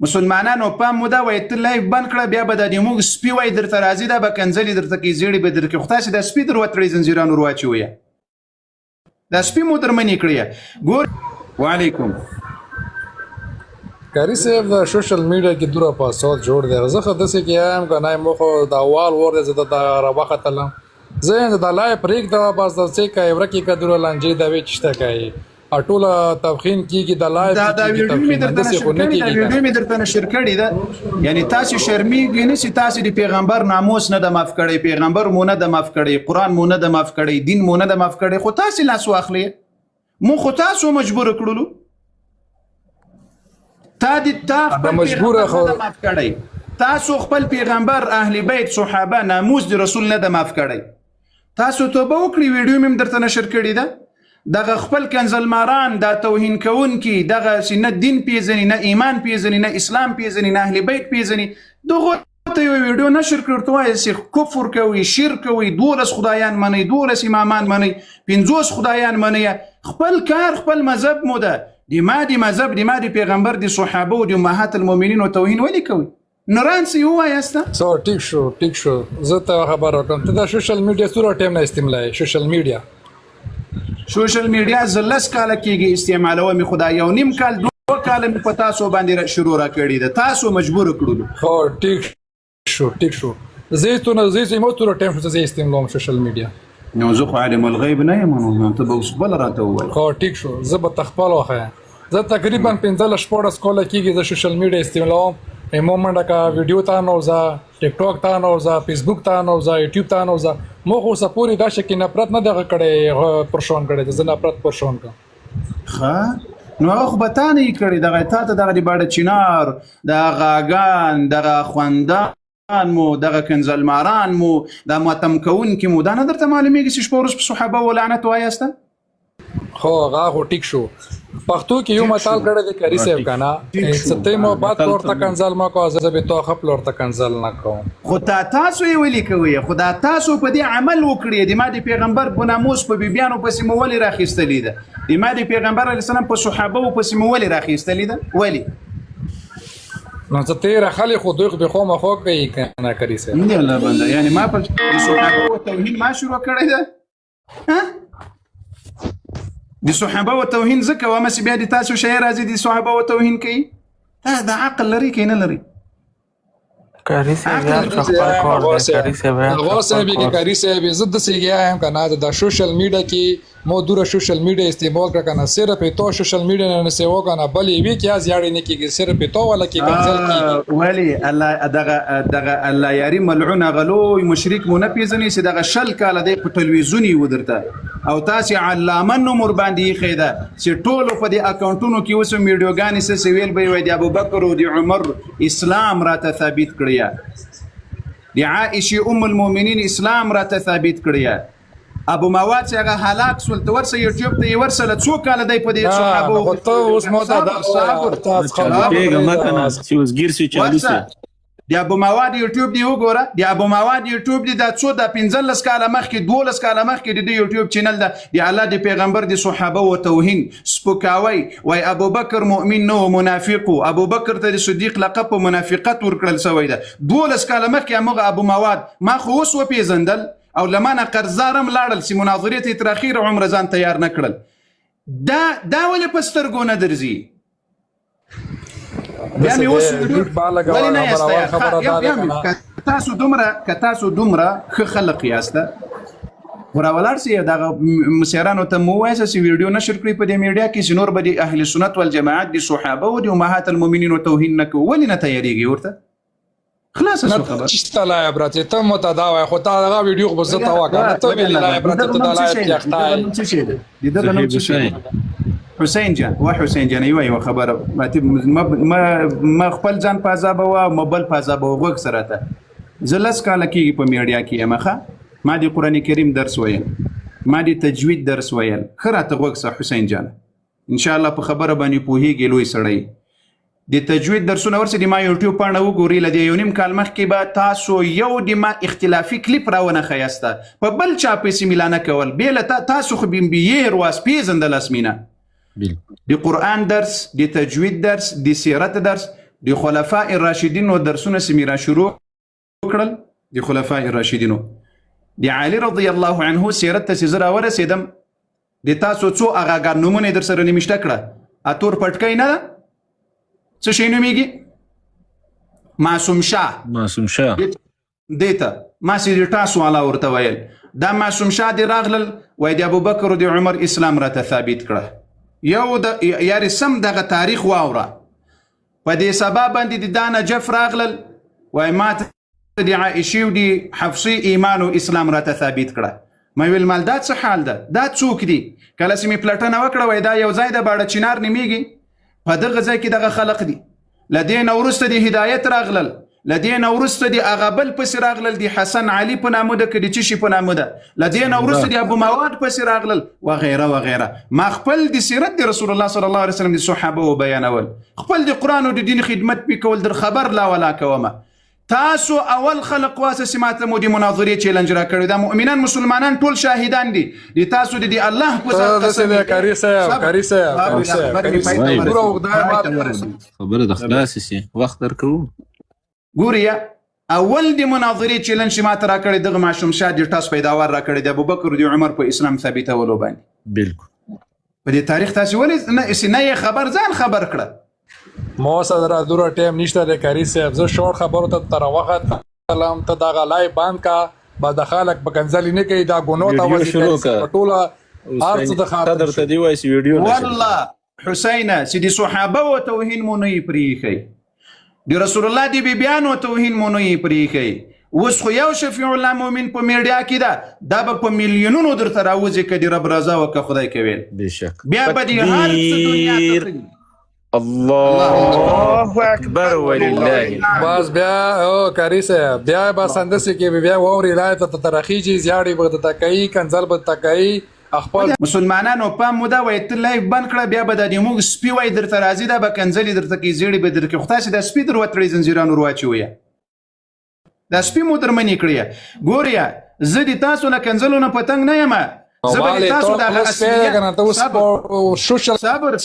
مسلمانانو پام مو دا وایي ته لایف بند کړه بیا به د دې موږ سپي وایي درته راځي دا به کنځلې درته کوي زیړې به درکړي خو تاسې دا سپي در وتړئ زنځیرانو ور واچوئ دا سپي مو در منې کړی ګور وعلیکم کاری صاحب د سوشل میډیا کې دوره پاسورد جوړ دی زه خو داسې کې یم که نه مو خو د اول ور دی زه د راوختلم زه یې د لایف پرېږده بس د څه کوي ورکې که دوره لانجې د وې چشته کوي ټوله تبخین کیږي د لایف دا ویډیو مې درته نشر کړی ده یعنی تاسې شرمېږئ نشئ تاسې د پیغمبر ناموس نه د معاف کړی پیغمبر مو نه د معاف کړی قرآن مو نه د معاف کړی دین مو نه د معاف کړی خو تاسې لاس واخلئ مو خو تاسو مجبور کړلو تا خپل پیغمبر نه معاف کړی تاسو خپل پیغمبر اهل بیت صحابه ناموس د رسول نه د معاف کړی تاسو توبه وکړئ ویډیو مې درته نشر کړی ده دغه خپل کنزلماران دا توهین کوونکي دغه چې نه دین پیژني نه ایمان پیژني نه اسلام پیژني نه اهل بیت پیژني دغه ته یو ویډیو نشر کړ ورته وایي چې کفر کوي شرک کوي 12 خدایان مني 12 امامان مني 50 خدایان مني خپل کار خپل مذهب مو ده د ما د مذهب د ما د پیغمبر د صحابه او د امهات المؤمنین او توهین ولې کوي نورانسی ووایسته سو ټیک شو زه ته خبر ورکړم ته د سوشل میډیا سوره ټیم نه استعمالوي سوشل میډیا زه 10 کاله کېږي استعمالوم خو دا یو نیم کال 2 کاله مې په تاسو باندې شروع را کړې ده تاسو مجبور کړلو خو ټیک شو زه مو تر ټیم څه استعمالوم سوشل میډیا نو زه خو عالم الغیب نه یم نو ته به اوس بل راته ووایې خو ټیک شو زه به تخپل وخایم زه تقریبا 15 کاله کېږي د سوشل میډیا استعمالوم عموما کا ویډیو ته نوځه ټیک ټاک ته نوځه فیسبوک ته نوځه یوټیوب ته نوځه مو خو سپوري دا شکه نفرت نه دغه کړي پرشون کړي زه نفرت پرشون کړم ښه نو هغه خو به تا نه یې کړي دغه تا ته دغه د باډه چینار دغه غاګان دغه خوندان مو دغه کنزلماران مو دا ماتم کوونکي مو دا نه درته معلومیږي چې شپه ورځ په صحابه و لعنت وایسته خو هغه خو ټیک شو پښتو کې یو مثال کړی دی کاری صاحب کنه ستې محبت ورته کنزل ما کو زه به تو خپل ورته کنزل نه کوم خو تاسو یې ولې کوئ خدا تاسو په دې عمل وکړئ د ما د پیغمبر په ناموس په بیبیانو پسې مو ولې راخیستلې ده د ما د پیغمبر علیه السلام په صحابه پسې مو ولې راخیستلې ده ولې نو ته تیر خلک خو دوی به خو مخو کوي کنه کاری صاحب نه الله بنده یعنی ما په صحابه توهین ما شروع کړی ده ها د صحابه او توهین زکه و مس بیا د تاسو شی راځي د صحابه او توهین کوي دا عقل لري کې نه لري کاری صاحب کاری صاحب کاری صاحب زه د سیګیا هم کنه د سوشل میډیا کې مو دوره سوشل میډیا استعمال کړه کنه صرف تو سوشل میډیا نه سیو کنه بلې وی کې از یاړي نه کېږي صرف تو ولا کې کنسل کېږي ولی الله دغه الله یاري ملعون غلو مشرک مو نه پیژني چې دغه شل کاله د په تلویزیونی ودرته او تاسو علامه نمبر باندې خیده چې ټولو په دې اکاونټونو کې اوس ویډیوګانې څه ویل به وي د ابوبکر او د عمر اسلام راته ثابت کړی د عائشه ام المؤمنین اسلام راته ثابت کړی ابو مواد هغه هلاک سول ته ورسه یوټیوب ته ورسله څو کال دی په دې صحابه خو ته اوس مو دا تاسو خبرېږه مکنه چې اوس ګیر سي چالو سي د ابو مواد یوټیوب دی وګوره د ابو مواد یوټیوب دی د څو د 15 کال مخکې 12 کال مخکې د یوټیوب چینل ده د الله د پیغمبر د صحابه او توهین سپکاوي وای ابو بکر مؤمن نو منافق ابو بکر ته د صدیق لقب په منافقت ورکړل شوی ده 12 کال مخکې هغه ابو مواد ما خو اوس و پیژندل او لمانه قرضارم لاړل چې مناظرې ته تر اخیر عمر ځان تیار نه کړل دا ولې په سترګو نه درځي بیا مې اوس ولې نه یاسته تاسو دومره ښه خلق یاسته وراولاړ سي دغه مسیرانو ته مو وایسه چې ویډیو نشر کړی په دې میډیا کې چې نور به د اهل سنت والجماعت د صحابه او د امهات المؤمنین توهین نه کوي ولې نه تیاریږي ورته خلاص شو خبر چشته لا عبرت ته متداوی خو تا دا ویډیو خو زه تا وکړه ته ویل لا عبرت ته دا لا یختای څه شي دي دغه نوم څه شي حسین جان حسین جان یو خبره ما خپل ځان په عذاب او مبل په عذاب او وګ سره ته زلس کاله کې په میډیا کې مخه ما د قران کریم درس ویل ما د تجوید درس ویل خراته وګ حسین جان ان شاء الله په خبره باندې پوهیږي لوی سړی د تجوید درسونه ورسې د ما یوټیوب پاڼه وګورئ له دې یو نیم کال مخکې به تاسو یو د ما اختلافي کلیپ راونه ښایسته په بل چا پسې میلانه کول بیا له تاسو خو بیر واس پیژندل اسمینه د قرآن درس د تجوید درس د سیرت درس د خلفاء الراشدینو درسونه سمې را شروع کړل د خلفاء الراشدینو د علي رضی الله عنه سیرت ته چې زه راورسېدم د تاسو څو اغاګان نومونه در سره نمیشته کړه اتور پټکی نه ده څه شی نومیږي معصوم شاه دیتا ما سې تاسو والا ورته ویل دا معصوم شاه دی راغلل وای د ابوبکر او د عمر اسلام راته ثابت کړه یو د یاري سم دغه تاریخ واوره په دې سبب باندې د دانه جف راغلل وای ماته د عائشه او د حفصه ایمان او اسلام راته ثابت کړه مې ویل مال دا څه حال ده دا څوک دي کله چې مې پلټنه وکړه وای دا یو ځای د باړه چنار نمیږي په دغه ځای کې دغه خلق دي لدین اورسته د هدایت راغلل لدین اورسته د اغبل پس راغلل د حسن علي په نامه د کدي چی په نامه ده لدین اورسته د ابو مواد پس راغلل و غیره و غیره ما خپل د سیرت د رسول الله صلی الله علیه وسلم د صحابه او بیانول خپل د قران او د دین خدمت په کول در خبر لا ولا کومه تاسو اول خلق واسه ماته مو د مناظره چیلنج را کړی دا مؤمنان مسلمانان ټول شاهدان دي د تاسو د الله په قسم کاری صاحب خبره د خلاص شي وخت درکو ګوریا اول د مناظره چیلنج ماته را کړی دغه معصوم شاه د تاسو پیداوار را کړی د ابوبکر او عمر په اسلام ثابتولو باندې بالکل په دې تاریخ تاسو ولې نه خبر ځان خبر کړه مو سره دورا ټیم نشته د کاری صاحب زه شورت خبرو ته تر وخت سلام ته دا غلای باند کا بعد خلک بکنځلی نه کوي دا ګونو ته وځي ټوله ارڅ د خاطر ته دی وایي ویډیو والله حسین سيدي صحابه او توهین مونږ یې پریخي د رسول الله دی بیان او توهین مونږ یې پریخي وس خو یو شفیع الله مؤمن په میډیا کې دا په میلیونونو درته راوځي کدي رب رضا وک خدای کوي بشک بیا به دي هر څه دنیا ته الله اکبر ولله بس بیا او کاری صاحب بیا با سندسي کې بیا ووري لایت ته ترخیجی زیاړي بغد تکای کنزل بد تکای خپل مسلمانانو په مودا وایت لایف بن کړه بیا به د موږ سپی وای درته راځي دا به کنزلی درته کې زیړي به درته خدای د سپی در وتړي زنجیرانو رواچي ویا دا سپی مو درمنې کړی ګوریا زه د تاسو نه کنزلونه پتنګ نه یم زه تاسو د اصلي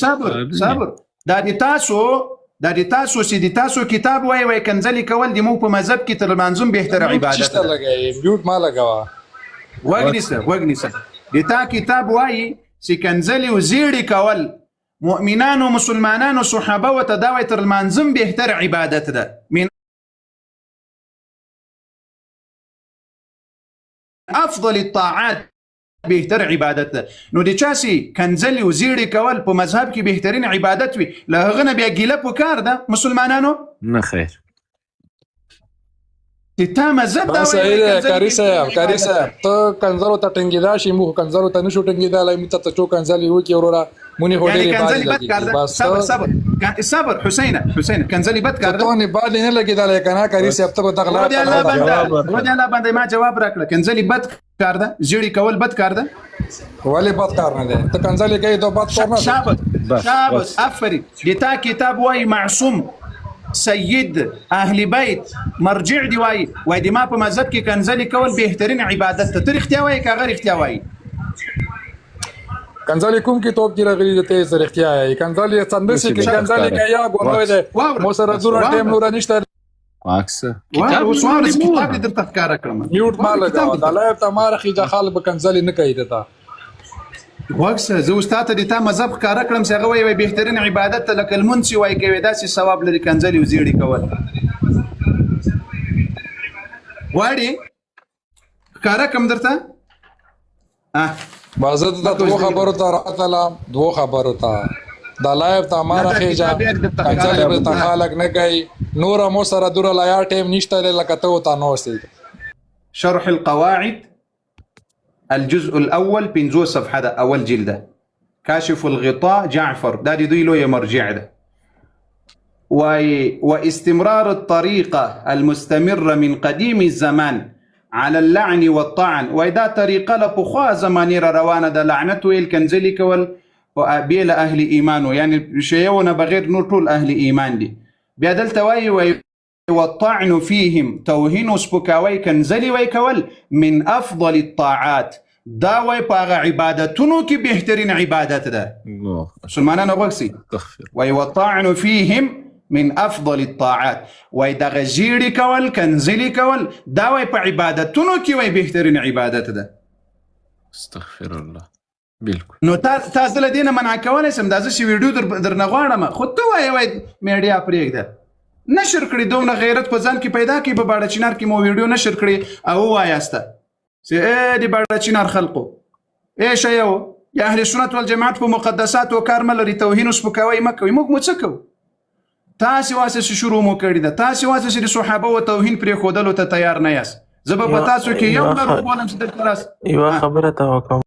صبر دا د تاسو چې د تاسو کتاب وای کنځلي کول د مو په مذهب کې تر منظم بهتره عبادت ده میوټ ما لګوا وګنیسه د تا کتاب وای چې کنځلي او زیړي کول مؤمنان او مسلمانان او صحابه او تداوی تر منظم بهتره عبادت ده من افضل الطاعات بهتر عبادت ده نو د چاسي کنځلي او زیړي کول په مذهب کې بهترین عبادت وي له هغه نه بیا ګیله په کار ده مسلمانانو نه خیر تا مذهب دا صحیح ده کاری صاحب ته کنځلو ته ټنګیدا شي مو کنځلو ته نشو ټنګیدا لای مت ته چو کنځلي وکي اورا مونږ هوډې باندې بس صبر حسین کنځلي بد کار ده ته نه باندې نه لګیدا لای کنه کاری صاحب ته دغلا الله باندې ما جواب راکړه کنځلي بد کار ده زیړي کول بد کار ده ولی بد کار نه ده ته کنځلي کوي ته بد کار نه ده شابس افرین د تا کتاب وای معصوم سید اهل بیت مرجع دی وای د ما په مذهب کې کنځلي کول بهترین عبادت ته تر اختیا وای کا غیر اختیا وای کنځلي کوم کې توپ کې راغلي ته سره اختیا ای کنځلي څنګه کې کنځلي کوي یا ګوندوي ده مو سره دورا ټیم نور نشته عکس کتاب درته ښکارا کړم میوټ ما لګاو د لایف ته مارخي د خلک کنځلي نه کوي دتا وکسه زه استاد ته د تا مذهب ښکارا کړم چې هغه وای بهترین عبادت ته لکه المنسی وای کوي داسې ثواب لري کنځلي او زیړي کول وړي ښکارا کوم درته بازت د دوه خبرو ته راتلم دوه خبرو ته د لایف ته مارخي جا کنځلي به ته خلک نه کوي نور مو سره دور لایا ټیم نشته لکه ته تا نو سي شرح القواعد الجزء الأول بنزو صفحة ده أول جلدة كاشف الغطاء جعفر ده دي له مرجع ده واستمرار الطريقة المستمرة من قديم الزمان على اللعن والطعن وإذا طريقة لبخوا زماني روانة ده لعنة ويل كنزلي كول بيل أهل إيمانه يعني شيئونا بغير نور طول أهل إيمان دي بيادل تواي والطعن فيهم توهين سبكاوي كنزلي ويكول من أفضل الطاعات دا وای پاغه عبادتونو کې بهترین عبادت ده مسلمانانو وګسي وای والطعن فيهم من افضل الطاعات وای دغه جیړی کول کنځلي کول دا وای په عبادتونو کې وای بهترین عبادت ده استغفر الله بالکل نو تا زله دینه منع کولای سم دا زه ویډیو درنه غواړم خو ته وای میډیا پرېږده نشر کړي دومره غیرت په ځان کې پیدا کړي په باړه چینار کې مو ویډیو نشر کړي او وایاسته چې دی باړه چینار خلقو ايش یو یا اهل سنت والجماعت په مقدسات او کار ملري توهین او سپکاوي مکوي موږ مو څه کوو تاسو واسه شروع مو کړی ده تاسو واسه چې صحابه او توهین پرې خودلو ته تیار نه یاست زه به تاسو کې یو ډول کوم چې د تراس یو خبره ته وکم